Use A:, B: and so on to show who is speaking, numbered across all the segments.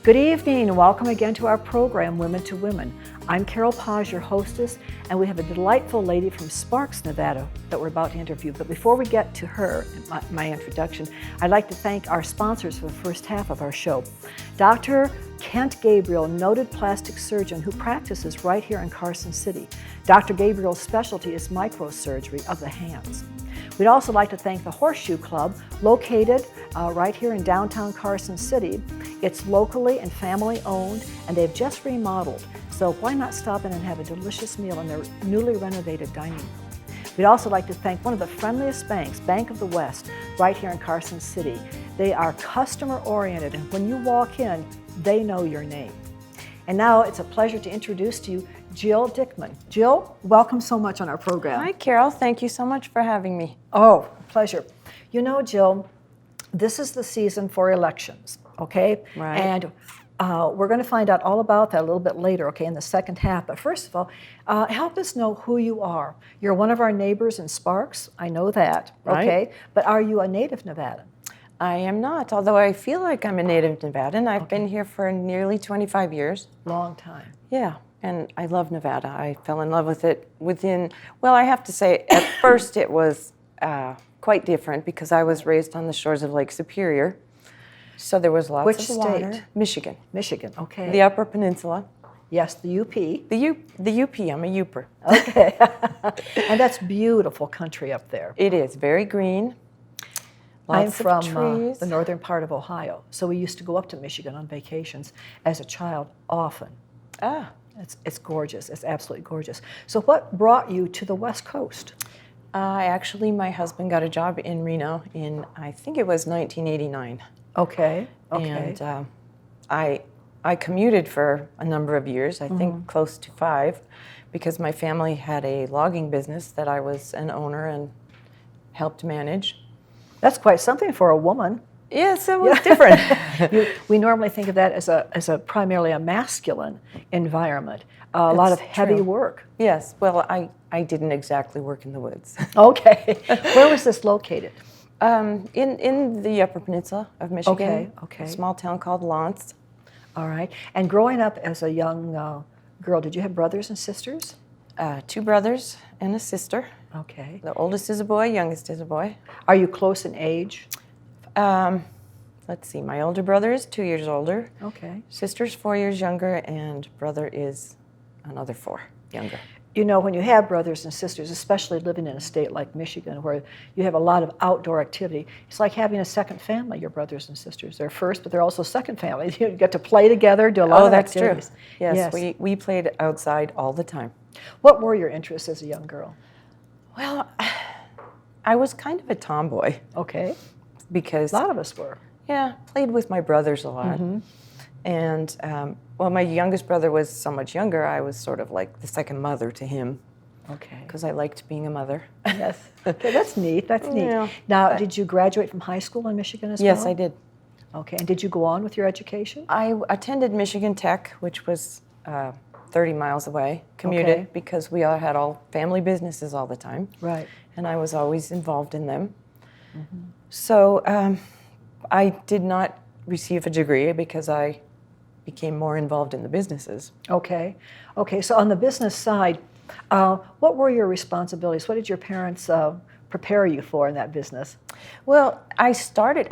A: Good evening and welcome again to our program, Women to Women. I'm Carol Paz, your hostess, and we have a delightful lady from Sparks, Nevada that we're about to interview. But before we get to her, my introduction, I'd like to thank our sponsors for the first half of our show. Dr. Kent Gabriel, noted plastic surgeon who practices right here in Carson City. Dr. Gabriel's specialty is microsurgery of the hands. We'd also like to thank the Horseshoe Club, located right here in downtown Carson City. It's locally and family owned, and they've just remodeled. So why not stop in and have a delicious meal in their newly renovated dining room? We'd also like to thank one of the friendliest banks, Bank of the West, right here in Carson City. They are customer oriented, and when you walk in, they know your name. And now it's a pleasure to introduce to you Jill Dickman. Jill, welcome so much on our program.
B: Hi, Carol. Thank you so much for having me.
A: Oh, pleasure. You know, Jill, this is the season for elections, okay?
B: Right.
A: And we're going to find out all about that a little bit later, okay, in the second half. But first of all, help us know who you are. You're one of our neighbors in Sparks. I know that, okay?
B: Right.
A: But are you a native Nevadan?
B: I am not, although I feel like I'm a native Nevadan. I've been here for nearly 25 years.
A: Long time.
B: Yeah, and I love Nevada. I fell in love with it well, I have to say, at first it was quite different because I was raised on the shores of Lake Superior. So there was lots
A: Which
B: of water.
A: state?
B: Michigan.
A: Michigan, okay.
B: The Upper Peninsula.
A: Yes, the UP.
B: The UP, I'm a Youper.
A: Okay. And that's beautiful country up there.
B: It is very green.
A: I'm
B: Lots
A: from
B: of trees.
A: the northern part of Ohio, so we used to go up to Michigan on vacations as a child often. It's gorgeous. It's absolutely gorgeous. So what brought you to the West Coast?
B: Actually, my husband got a job in Reno in, I think it was 1989.
A: Okay.
B: And I commuted for a number of years, I think close to 5, because my family had a logging business that I was an owner and helped manage.
A: That's quite something for a woman.
B: Yes, it was different.
A: We normally think of that as a primarily a masculine environment. A lot of heavy
B: true.
A: work.
B: Yes, well, I didn't exactly work in the woods.
A: Okay. Where was this located?
B: In the Upper Peninsula of Michigan.
A: Okay.
B: A small town called Lance.
A: All right. And growing up as a young girl, did you have brothers and sisters?
B: 2 brothers and a sister.
A: Okay.
B: The oldest is a boy, youngest is a boy.
A: Are you close in age?
B: Let's see, my older brother is 2 years older.
A: Okay.
B: Sister's 4 years younger, and brother is another 4 younger.
A: You know, when you have brothers and sisters, especially living in a state like Michigan where you have a lot of outdoor activity, it's like having a second family, your brothers and sisters. They're first, but they're also second family. You get to play together, do a lot of activities.
B: True. Yes. We played outside all the time.
A: What were your interests as a young girl?
B: Well, I was kind of a tomboy.
A: Okay.
B: Because
A: a lot of us were.
B: Yeah, played with my brothers a lot. And, well, my youngest brother was so much younger, I was sort of like the second mother to him.
A: Okay.
B: Because I liked being a mother.
A: Yes. Okay, that's neat. That's neat.
B: Yeah.
A: Now, did you graduate from high school in Michigan as well?
B: Yes, I did.
A: Okay. And did you go on with your education?
B: I attended Michigan Tech, which was 30 miles away, commuted because we all had family businesses all the time.
A: Right.
B: And I was always involved in them. So I did not receive a degree because I became more involved in the businesses.
A: Okay. Okay, so on the business side, what were your responsibilities? What did your parents prepare you for in that business?
B: Well, I started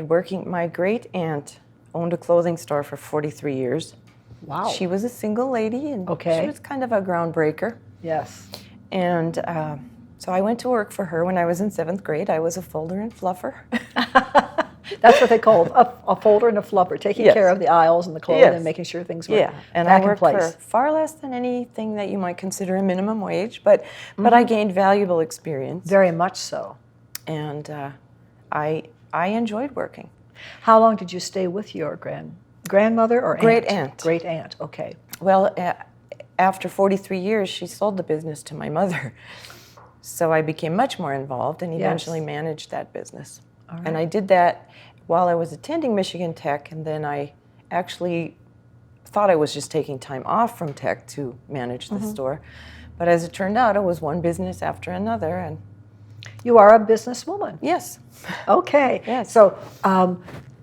B: working. My great aunt owned a clothing store for 43 years.
A: Wow.
B: She was a single lady, and she was kind of a groundbreaker.
A: Yes.
B: And so I went to work for her when I was in 7th grade. I was a folder and fluffer.
A: That's what they called a folder and a fluffer, taking care of the aisles and the clothing and making sure things were
B: and
A: back
B: I worked
A: in place.
B: for far less than anything that you might consider a minimum wage, but I gained valuable experience.
A: Very much so.
B: And I enjoyed working.
A: How long did you stay with your grandmother or
B: Great aunt?
A: Great aunt, okay.
B: Well, after 43 years, she sold the business to my mother. So I became much more involved and eventually managed that business. All right. And I did that while I was attending Michigan Tech, and then I actually thought I was just taking time off from Tech to manage the store. But as it turned out, it was one business after another. And
A: you are a businesswoman.
B: Yes.
A: Okay.
B: Yes.
A: So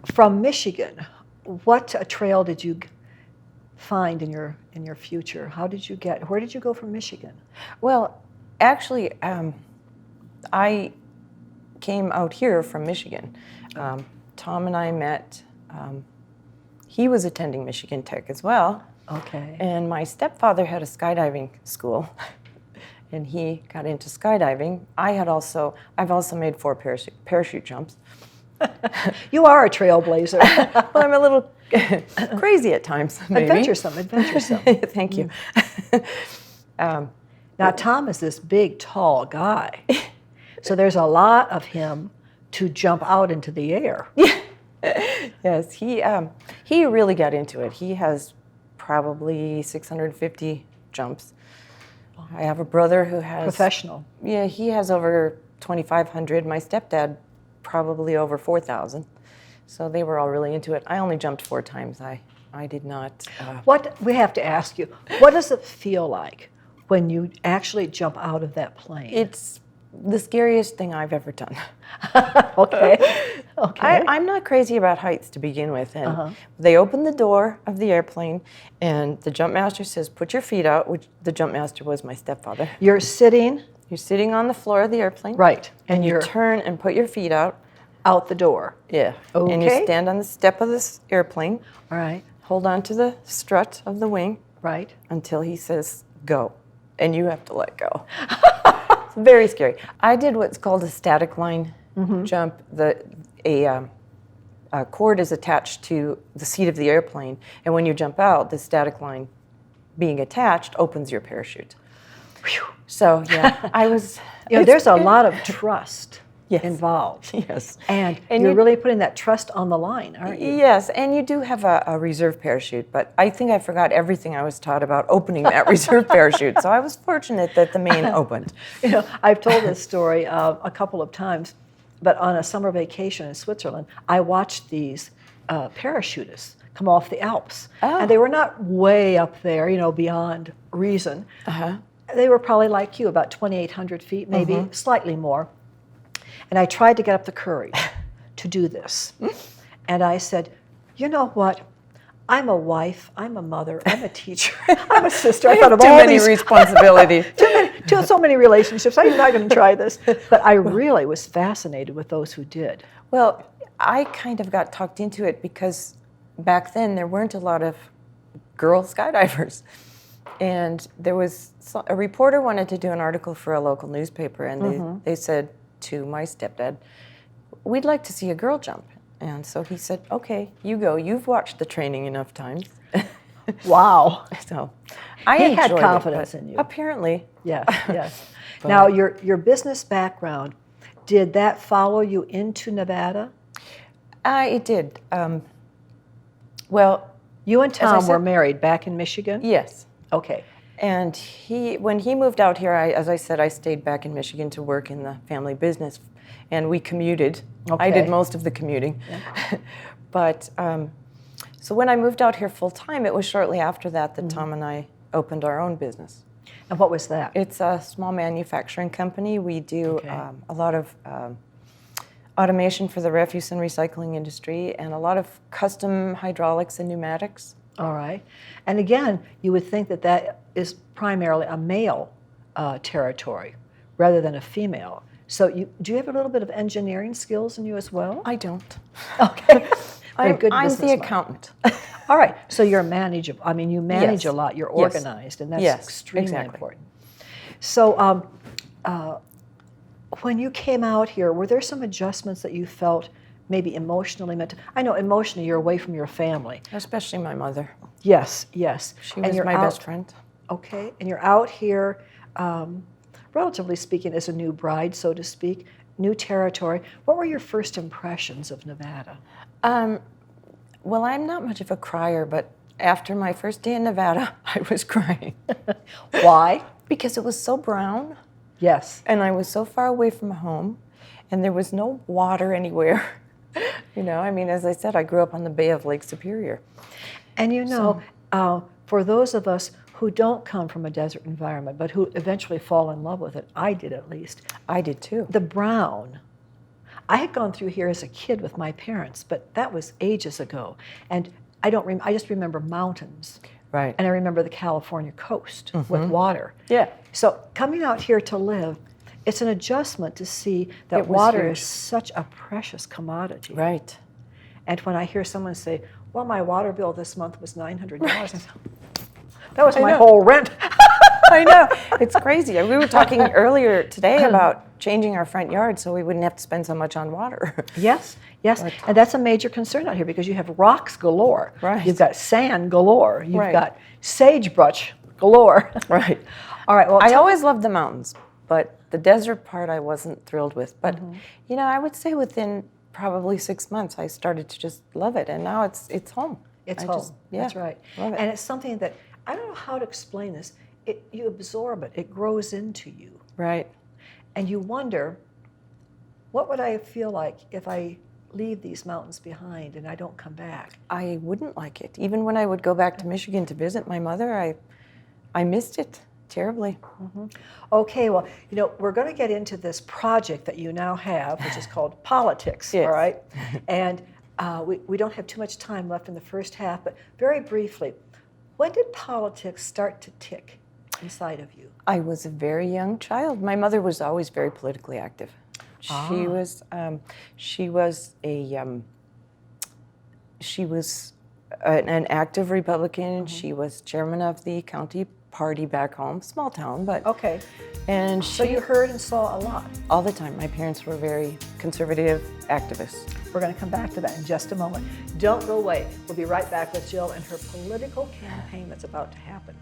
A: from Michigan, what trail did you find in your future? Where did you go from Michigan?
B: Well, actually, I came out here from Michigan. Tom and I met. He was attending Michigan Tech as well.
A: Okay.
B: And my stepfather had a skydiving school, and he got into skydiving. I've also made 4 parachute jumps.
A: You are a trailblazer.
B: Well, I'm a little crazy at times, maybe.
A: Adventuresome.
B: Thank you.
A: Now, Tom is this big, tall guy. So there's a lot of him to jump out into the air.
B: Yes, he really got into it. He has probably 650 jumps. I have a brother who has...
A: Professional.
B: Yeah, he has over 2,500. My stepdad probably over 4,000. So they were all really into it. I only jumped 4 times. I did not...
A: We have to ask you, what does it feel like when you actually jump out of that plane?
B: It's the scariest thing I've ever done.
A: Okay.
B: I'm not crazy about heights to begin with. And they open the door of the airplane, and the jump master says, "Put your feet out," which the jump master was my stepfather.
A: You're sitting
B: on the floor of the airplane.
A: right,
B: And you turn and put your feet out.
A: out the door.
B: Yeah.
A: Okay.
B: And you stand on the step of this airplane.
A: All right,
B: Hold on to the strut of the wing
A: right.
B: until he says go. And you have to let go. It's very scary. I did what's called a static line jump. A cord is attached to the seat of the airplane, and when you jump out, the static line being attached opens your parachute.
A: Whew.
B: So yeah, I was...
A: there's a lot of trust involved.
B: Yes.
A: And you're really putting that trust on the line, aren't you?
B: Yes, and you do have a reserve parachute, but I think I forgot everything I was taught about opening that reserve parachute, so I was fortunate that the main opened.
A: I've told this story a couple of times, but on a summer vacation in Switzerland, I watched these parachutists come off the Alps.
B: Oh.
A: And they were not way up there, beyond reason. They were probably like you, about 2,800 feet, maybe slightly more. And I tried to get up the courage to do this. And I said, you know what? I'm a wife, I'm a mother, I'm a teacher, I'm a sister. I thought of all these
B: responsibilities.
A: so many relationships. I'm not going to try this. But I really was fascinated with those who did.
B: Well, I kind of got talked into it because back then there weren't a lot of girl skydivers. And there was a reporter wanted to do an article for a local newspaper, and they said to my stepdad, "We'd like to see a girl jump." And so he said, "Okay, you go. You've watched the training enough times."
A: Wow.
B: So
A: He had confidence in you.
B: Apparently.
A: Yes, yes. Now, your business background, did that follow you into Nevada?
B: It did. Well,
A: you and Tom were married back in Michigan?
B: Yes.
A: Okay.
B: And when he moved out here, as I said, I stayed back in Michigan to work in the family business, and we commuted.
A: Okay.
B: I did most of the commuting. Yeah. But so when I moved out here full time, it was shortly after that Tom and I opened our own business.
A: And what was that?
B: It's a small manufacturing company. We do a lot of automation for the refuse and recycling industry, and a lot of custom hydraulics and pneumatics.
A: All right. And again, you would think that is primarily a male territory rather than a female. So do you have a little bit of engineering skills in you as well?
B: I don't.
A: Okay.
B: I'm the accountant.
A: All right. So you're manageable. I mean, you manage
B: Yes.
A: a lot. You're organized, and that's
B: Yes,
A: extremely
B: exactly.
A: important. So when you came out here, were there some adjustments that you felt maybe emotionally meant? I know emotionally you're away from your family.
B: Especially my mother.
A: Yes, yes.
B: She was my best friend.
A: Okay. And you're out here, relatively speaking, as a new bride, so to speak, new territory. What were your first impressions of Nevada?
B: Well, I'm not much of a crier, but after my first day in Nevada, I was crying.
A: Why?
B: Because it was so brown.
A: Yes.
B: And I was so far away from home, and there was no water anywhere. I mean, as I said, I grew up on the bay of Lake Superior.
A: And for those of us who don't come from a desert environment, but who eventually fall in love with it, I did at least.
B: I did too.
A: The brown. I had gone through here as a kid with my parents, but that was ages ago. And I just remember mountains.
B: Right.
A: And I remember the California coast with water.
B: Yeah.
A: So coming out here to live, it's an adjustment to see that water is such a precious commodity.
B: Right.
A: And when I hear someone say, well, my water bill this month was $900, I say, that was my whole rent.
B: I know. It's crazy. We were talking earlier today about changing our front yard so we wouldn't have to spend so much on water.
A: Yes. And that's a major concern out here because you have rocks galore.
B: Right.
A: You've got sand galore. You've got sagebrush galore.
B: Right.
A: All right. Well,
B: I always loved the mountains, but the desert part I wasn't thrilled with. But, you know, I would say within probably 6 months I started to just love it. And now it's home.
A: It's home. That's right.
B: Love it.
A: And it's something that, I don't know how to explain this. You absorb it. It grows into you.
B: Right.
A: And you wonder, what would I feel like if I leave these mountains behind and I don't come back?
B: I wouldn't like it. Even when I would go back to Michigan to visit my mother, I missed it terribly.
A: Okay, well, you know, we're going to get into this project that you now have, which is called Politics,
B: Yes.
A: all right? And we don't have too much time left in the first half, but very briefly, when did politics start to tick inside of you?
B: I was a very young child. My mother was always very politically active. She was an active Republican. She was chairman of the county party back home, small town, but
A: okay.
B: And
A: so you heard and saw a lot
B: all the time. My parents were very conservative activists.
A: We're going to come back to that in just a moment. Don't go away. We'll be right back with Jill and her political campaign that's about to happen.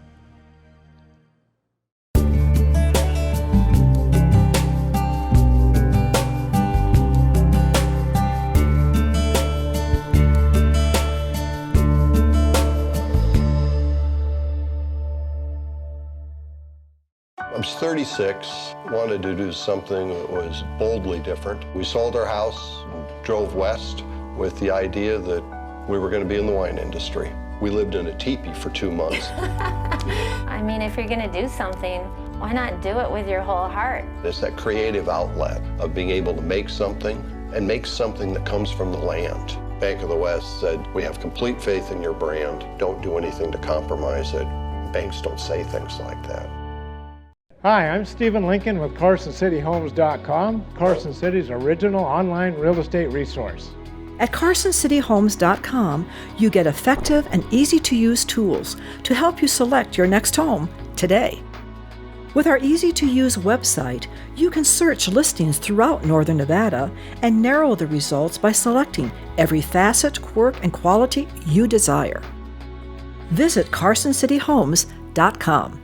C: I was 36, wanted to do something that was boldly different. We sold our house and drove west with the idea that we were going to be in the wine industry. We lived in a teepee for 2 months.
D: I mean, if you're going to do something, why not do it with your whole heart?
C: It's that creative outlet of being able to make something and make something that comes from the land. Bank of the West said, we have complete faith in your brand. Don't do anything to compromise it. Banks don't say things like that.
E: Hi, I'm Stephen Lincoln with CarsonCityHomes.com, Carson City's original online real estate resource.
A: At CarsonCityHomes.com, you get effective and easy-to-use tools to help you select your next home today. With our easy-to-use website, you can search listings throughout Northern Nevada and narrow the results by selecting every facet, quirk, and quality you desire. Visit CarsonCityHomes.com.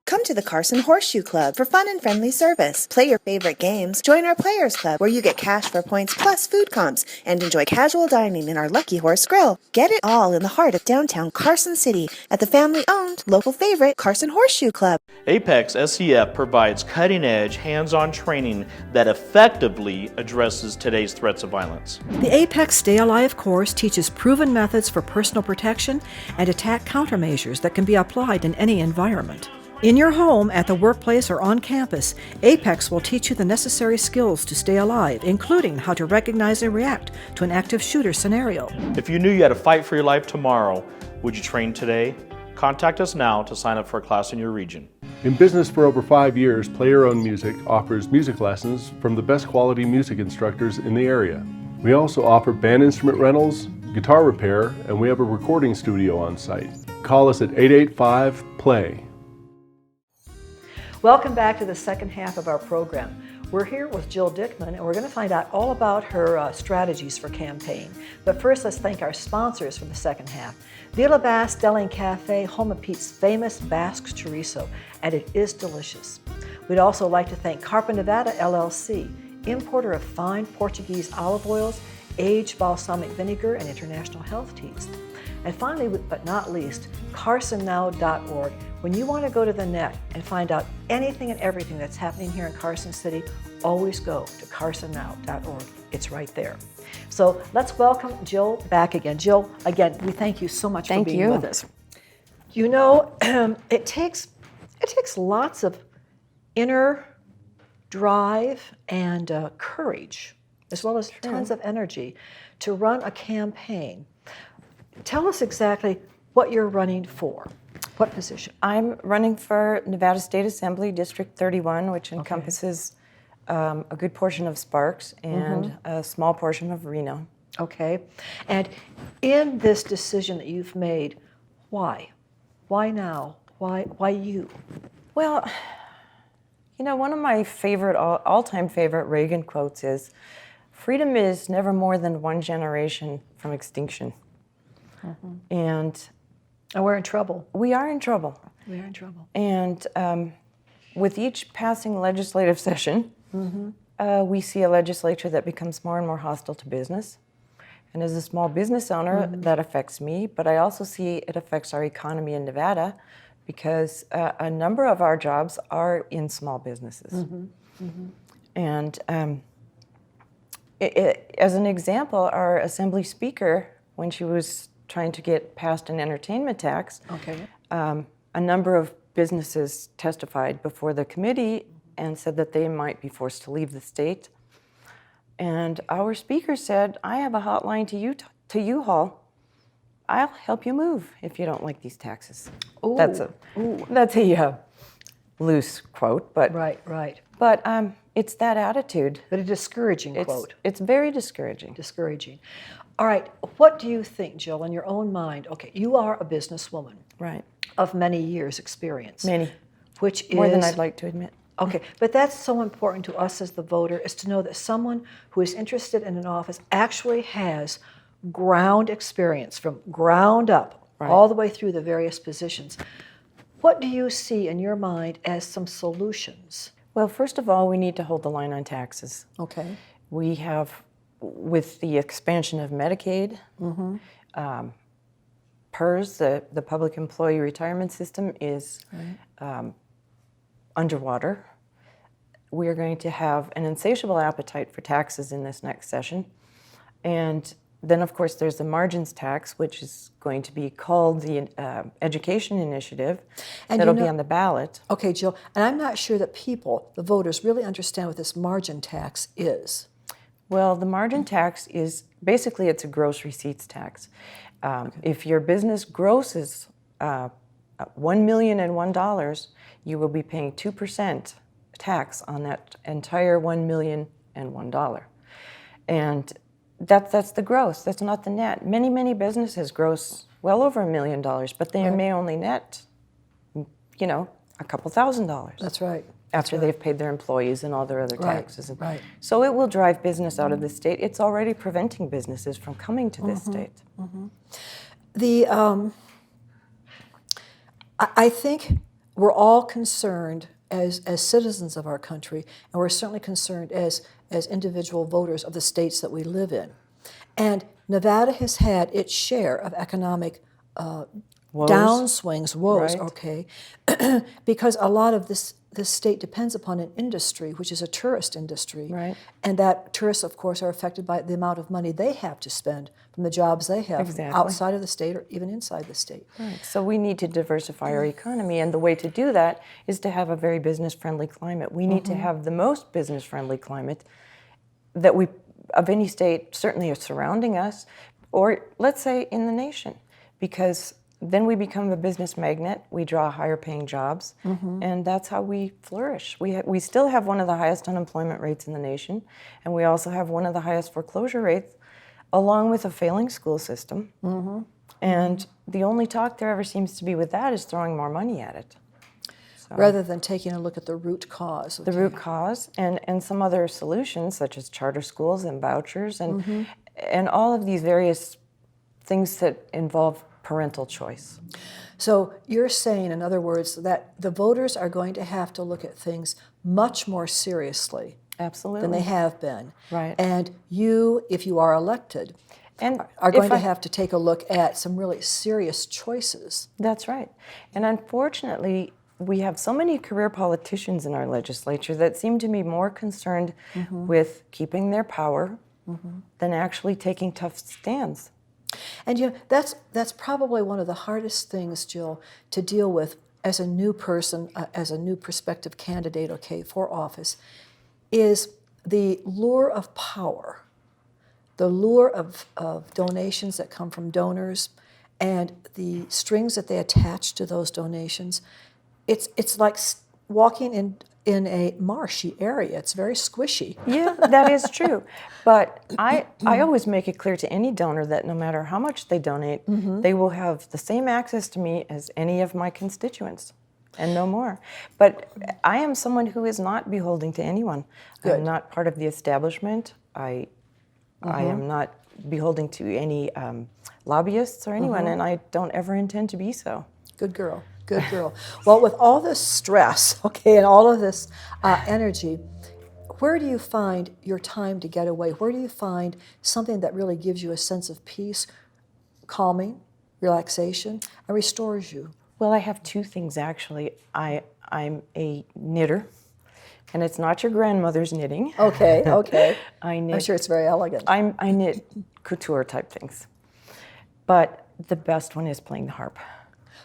F: Come to the Carson Horseshoe Club for fun and friendly service. Play your favorite games. Join our Players Club where you get cash for points plus food comps and enjoy casual dining in our Lucky Horse Grill. Get it all in the heart of downtown Carson City at the family-owned, local favorite Carson Horseshoe Club.
G: Apex SCF provides cutting-edge, hands-on training that effectively addresses today's threats of violence.
A: The Apex Stay Alive course teaches proven methods for personal protection and attack countermeasures that can be applied in any environment. In your home, at the workplace, or on campus, Apex will teach you the necessary skills to stay alive, including how to recognize and react to an active shooter scenario.
G: If you knew you had to fight for your life tomorrow, would you train today? Contact us now to sign up for a class in your region.
H: In business for over 5 years, Play Your Own Music offers music lessons from the best quality music instructors in the area. We also offer band instrument rentals, guitar repair, and we have a recording studio on site. Call us at 885-PLAY.
A: Welcome back to the second half of our program. We're here with Jill Dickman, and we're going to find out all about her strategies for campaign. But first, let's thank our sponsors for the second half. Villa Basque Deli and Cafe, home of Pete's famous Basque chorizo, and it is delicious. We'd also like to thank Carpa Nevada LLC, importer of fine Portuguese olive oils, aged balsamic vinegar, and international health teas. And finally, but not least, carsonnow.org. When you want to go to the net and find out anything and everything that's happening here in Carson City, always go to carsonnow.org. It's right there. So let's welcome Jill back again. Jill, again, we thank you so much for being with us. You know, it takes lots of inner drive and courage, as well as tons of energy, to run a campaign. Tell us exactly what you're running for. What position?
B: I'm running for Nevada State Assembly District 31, which encompasses a good portion of Sparks and a small portion of Reno.
A: Okay. And in this decision that you've made, why? Why now? Why you?
B: Well, you know, one of my favorite, all-time favorite Reagan quotes is, "Freedom is never more than one generation from extinction." And
A: we're in trouble.
B: we are in trouble.
A: We are in trouble.
B: And with each passing legislative session, we see a legislature that becomes more and more hostile to business. And as a small business owner, that affects me, but I also see it affects our economy in Nevada because a number of our jobs are in small businesses. And as an example, our assembly speaker, when she was trying to get passed an entertainment tax, a number of businesses testified before the committee and said that they might be forced to leave the state. And our speaker said, "I have a hotline to U-Haul. I'll help you move if you don't like these taxes."
A: Ooh.
B: That's a loose quote, but
A: Right.
B: But it's that attitude.
A: But a discouraging quote.
B: It's very discouraging.
A: Discouraging. All right. What do you think, Jill, in your own mind? Okay, you are a businesswoman
B: Right.
A: of many years' experience.
B: Many.
A: Which is
B: More than I'd like to admit.
A: Okay, but that's so important to us as the voter, is to know that someone who is interested in an office actually has ground experience from ground up, all the way through the various positions. What do you see in your mind as some solutions?
B: Well, first of all, we need to hold the line on taxes.
A: Okay.
B: We have, with the expansion of Medicaid, PERS, the Public Employee Retirement System, is underwater. We are going to have an insatiable appetite for taxes in this next session. And then, of course, there's the margins tax, which is going to be called the Education Initiative.
A: And
B: that'll be on the ballot.
A: Okay, Jill, and I'm not sure that people, the voters, really understand what this margin tax is.
B: Well, the margin tax is basically it's a gross receipts tax. If your business grosses $1,001,001, you will be paying 2% tax on that entire $1,001,001. And that's the gross. That's not the net. Many businesses gross well over $1 million, but they may only net, a couple $1,000s.
A: That's right.
B: After they've paid their employees and all their other taxes.
A: Right.
B: So it will drive business out of the state. It's already preventing businesses from coming to this state.
A: I think we're all concerned as citizens of our country, and we're certainly concerned as individual voters of the states that we live in. And Nevada has had its share of economic downswings, woes, okay, because a lot of this state depends upon an industry, which is a tourist industry.
B: Right.
A: And that tourists, of course, are affected by the amount of money they have to spend from the jobs they have outside of the state or even inside the state.
B: Right. So we need to diversify our economy, and the way to do that is to have a very business-friendly climate. We need to have the most business-friendly climate that of any state certainly is surrounding us, or let's say in the nation, because then we become a business magnet, we draw higher paying jobs, and that's how we flourish. We still have one of the highest unemployment rates in the nation, and we also have one of the highest foreclosure rates, along with a failing school system. And the only talk there ever seems to be with that is throwing more money at it. So,
A: Rather than taking a look at the root cause.
B: the root cause, and some other solutions, such as charter schools and vouchers, and all of these various things that involve parental choice.
A: So you're saying, in other words, that the voters are going to have to look at things much more seriously
B: Absolutely.
A: than they have been.
B: Right.
A: And you, if you are elected,
B: And
A: are going to have to take a look at some really serious choices.
B: That's right. And unfortunately, we have so many career politicians in our legislature that seem to be more concerned with keeping their power than actually taking tough stands.
A: And that's probably one of the hardest things, Jill, to deal with as a new person, as a new prospective candidate, okay, for office, is the lure of power, the lure of donations that come from donors, and the strings that they attach to those donations. It's like walking in a marshy area. It's very squishy.
B: Yeah, that is true. But I always make it clear to any donor that no matter how much they donate, they will have the same access to me as any of my constituents, and no more. But I am someone who is not beholden to anyone.
A: Good.
B: I'm not part of the establishment. I am not beholden to any lobbyists or anyone, and I don't ever intend to be so.
A: Good girl. Good girl. Well, with all this stress, okay, and all of this energy, where do you find your time to get away? Where do you find something that really gives you a sense of peace, calming, relaxation, and restores you?
B: Well, I have two things actually. I'm a knitter, and it's not your grandmother's knitting.
A: Okay, okay.
B: I knit.
A: I'm sure it's very elegant.
B: I knit couture type things, but the best one is playing the harp.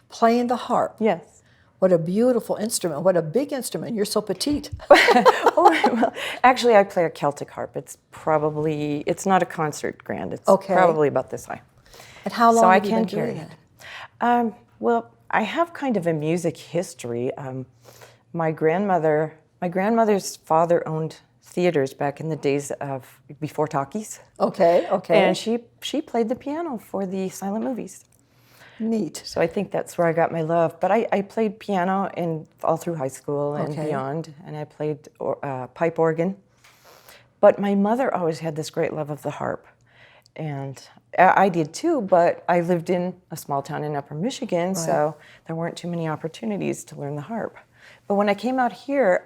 A: Playing the harp.
B: Yes.
A: What a beautiful instrument. What a big instrument. You're so petite.
B: Well, actually, I play a Celtic harp. It's not a concert grand. It's probably about this high.
A: And how long
B: so
A: have you
B: I can
A: been
B: carry
A: doing
B: it. Well, I have kind of a music history. My grandmother's father owned theaters back in the days of before talkies.
A: Okay, okay.
B: And she played the piano for the silent movies.
A: Neat.
B: So I think that's where I got my love. But I played piano all through high school and beyond, and I played pipe organ. But my mother always had this great love of the harp. And I did too, but I lived in a small town in Upper Michigan, so there weren't too many opportunities to learn the harp. But when I came out here,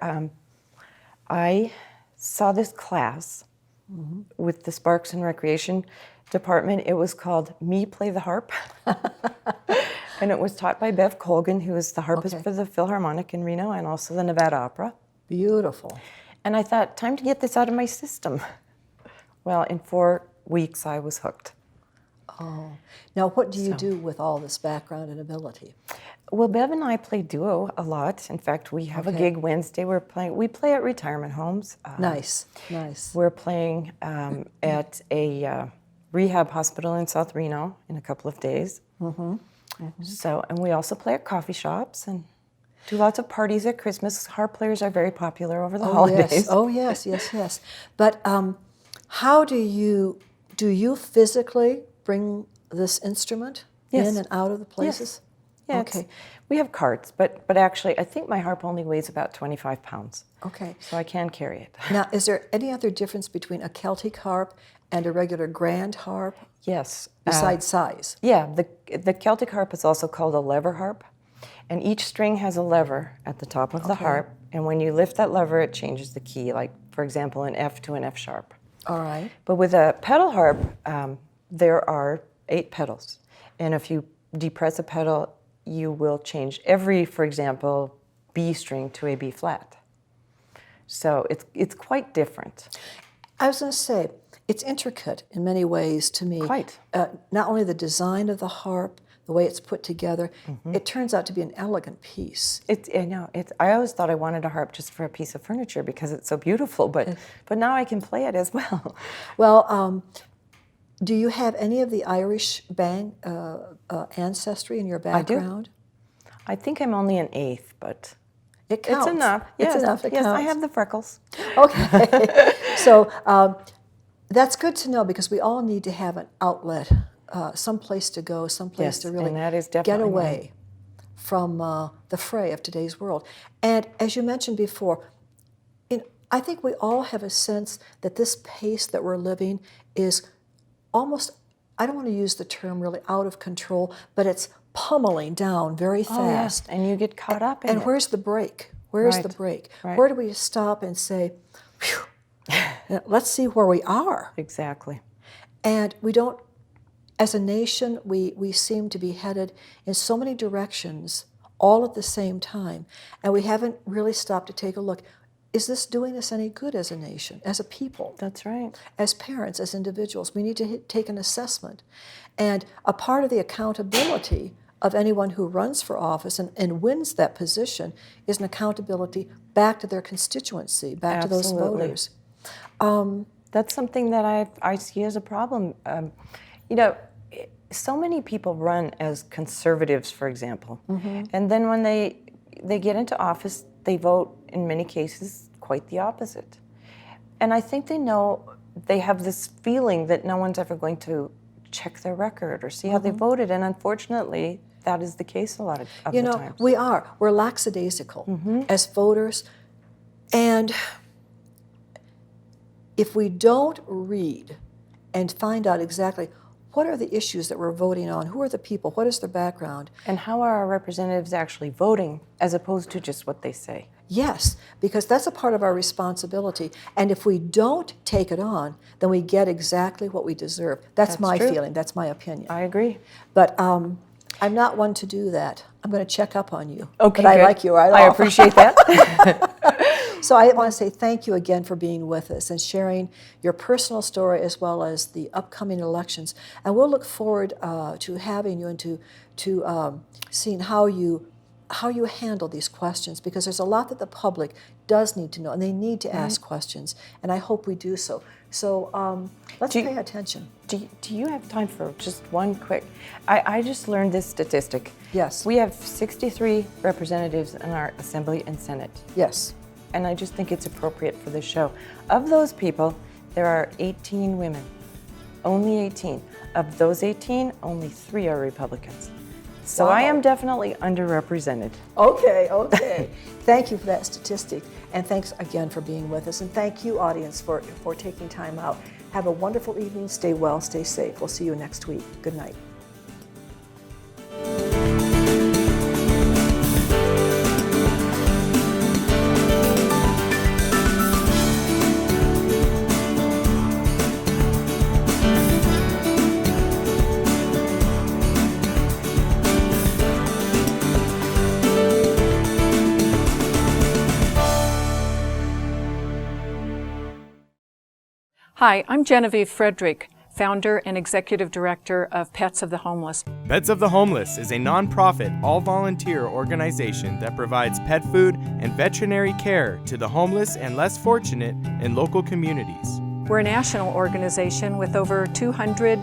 B: I saw this class with the Sparks and Recreation Department. It was called Me Play the Harp. And it was taught by Bev Colgan, who is the harpist for the Philharmonic in Reno and also the Nevada Opera.
A: Beautiful.
B: And I thought, time to get this out of my system. Well, in 4 weeks, I was hooked.
A: Oh. Now, what do you do with all this background and ability?
B: Well, Bev and I play duo a lot. In fact, we have a gig Wednesday. We play at retirement homes.
A: Nice, nice.
B: We're playing at a rehab hospital in South Reno in a couple of days. So, and we also play at coffee shops and do lots of parties at Christmas. Harp players are very popular over the holidays.
A: Yes. Oh, yes, yes, yes. But how do you physically bring this instrument in and out of the places?
B: Yeah,
A: okay.
B: We have carts, but actually I think my harp only weighs about 25 pounds.
A: Okay.
B: So I can carry it.
A: Now, is there any other difference between a Celtic harp and a regular grand harp?
B: Yes.
A: Besides size?
B: Yeah, the Celtic harp is also called a lever harp, and each string has a lever at the top of the harp, and when you lift that lever, it changes the key, like, for example, an F to an F sharp.
A: All right.
B: But with a pedal harp, there are 8 pedals, and if you depress a pedal, you will change every, for example, B string to a B flat. So it's quite different.
A: I was going to say, it's intricate in many ways to me.
B: Quite.
A: Not only the design of the harp, the way it's put together, it turns out to be an elegant piece.
B: I always thought I wanted a harp just for a piece of furniture because it's so beautiful, but now I can play it as well.
A: Well, do you have any of the Irish ancestry in your background?
B: I think I'm only an 8th, but
A: it counts.
B: It's enough. Yes,
A: it's enough. It
B: yes,
A: counts.
B: I have the freckles.
A: Okay. So that's good to know because we all need to have an outlet, some place to go, some place to really
B: and that is definitely
A: get away from the fray of today's world. And as you mentioned before, I think we all have a sense that this pace that we're living is almost, I don't want to use the term really out of control, but it's pummeling down very fast.
B: Oh, and you get caught up in it.
A: And where's the break? Where's the break?
B: Right.
A: Where do we stop and say, phew, let's see where we are?
B: Exactly.
A: And we don't, as a nation, we seem to be headed in so many directions all at the same time, and we haven't really stopped to take a look. Is this doing us any good as a nation, as a people?
B: That's right.
A: As parents, as individuals, we need to take an assessment. And a part of the accountability of anyone who runs for office and wins that position is an accountability back to their constituency, back to those voters.
B: That's something that I see as a problem. So many people run as conservatives, for example, and then when they get into office, they vote, in many cases, quite the opposite. And I think they have this feeling that no one's ever going to check their record or see how they voted, and unfortunately, that is the case a lot of the times.
A: We're lackadaisical as voters, and if we don't read and find out exactly what are the issues that we're voting on, who are the people, what is their background,
B: and how are our representatives actually voting as opposed to just what they say.
A: Yes, because that's a part of our responsibility. And if we don't take it on, then we get exactly what we deserve. That's my
B: true.
A: feeling. That's my opinion.
B: I agree.
A: But I'm not one to do that. I'm going to check up on you.
B: Okay,
A: but I
B: good.
A: like you right
B: I
A: off.
B: appreciate that.
A: So I want to say thank you again for being with us and sharing your personal story as well as the upcoming elections. And we'll look forward to having you and to seeing how you handle these questions, because there's a lot that the public does need to know, and they need to ask questions, and I hope we do so. So let's pay attention.
B: Do you have time for just one quick? I just learned this statistic.
A: Yes.
B: We have 63 representatives in our Assembly and Senate.
A: Yes.
B: And I just think it's appropriate for the show. Of those people, there are 18 women. Only 18. Of those 18, only 3 are Republicans. So
A: Wow.
B: I am definitely underrepresented.
A: Okay. Thank you for that statistic, and thanks again for being with us, and thank you, audience, for taking time out. Have a wonderful evening. Stay well, stay safe. We'll see you next week. Good night.
I: Hi, I'm Genevieve Frederick, founder and executive director of Pets of the Homeless.
J: Pets of the Homeless is a nonprofit, all-volunteer organization that provides pet food and veterinary care to the homeless and less fortunate in local communities.
I: We're a national organization with over 200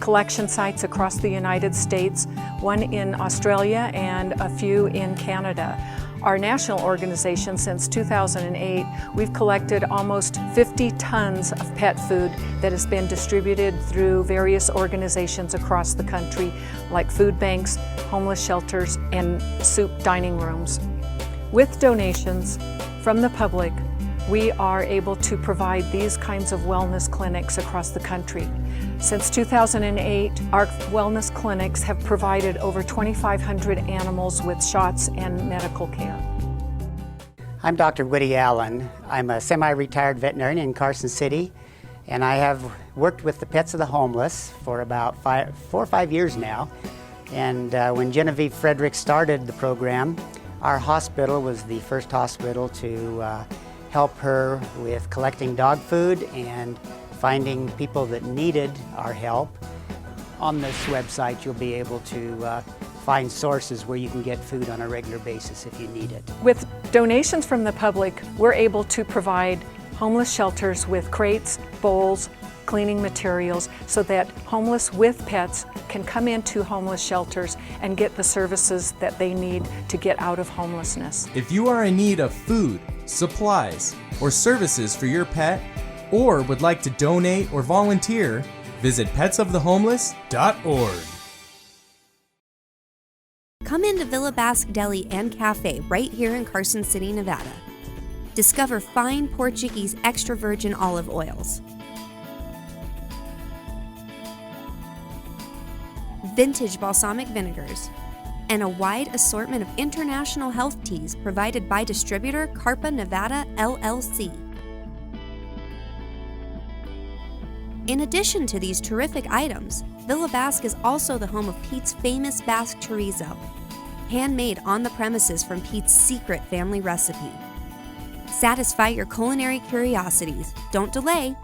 I: collection sites across the United States, one in Australia and a few in Canada. Our national organization, since 2008, we've collected almost 50 tons of pet food that has been distributed through various organizations across the country, like food banks, homeless shelters, and soup dining rooms. With donations from the public, we are able to provide these kinds of wellness clinics across the country. Since 2008, our wellness clinics have provided over 2,500 animals with shots and medical care.
K: I'm Dr. Woody Allen. I'm a semi-retired veterinarian in Carson City, and I have worked with the Pets of the Homeless for about 4 or 5 years now. And when Genevieve Frederick started the program, our hospital was the first hospital to help her with collecting dog food and finding people that needed our help. On this website, you'll be able to find sources where you can get food on a regular basis if you need it.
I: With donations from the public, we're able to provide homeless shelters with crates, bowls, cleaning materials, so that homeless with pets can come into homeless shelters and get the services that they need to get out of homelessness.
J: If you are in need of food, supplies, or services for your pet, or would like to donate or volunteer, visit petsofthehomeless.org.
L: Come into Villa Basque Deli and Cafe right here in Carson City, Nevada. Discover fine Portuguese extra virgin olive oils, vintage balsamic vinegars, and a wide assortment of international health teas provided by distributor Carpa Nevada LLC. In addition to these terrific items, Villa Basque is also the home of Pete's famous Basque chorizo, handmade on the premises from Pete's secret family recipe. Satisfy your culinary curiosities. Don't delay.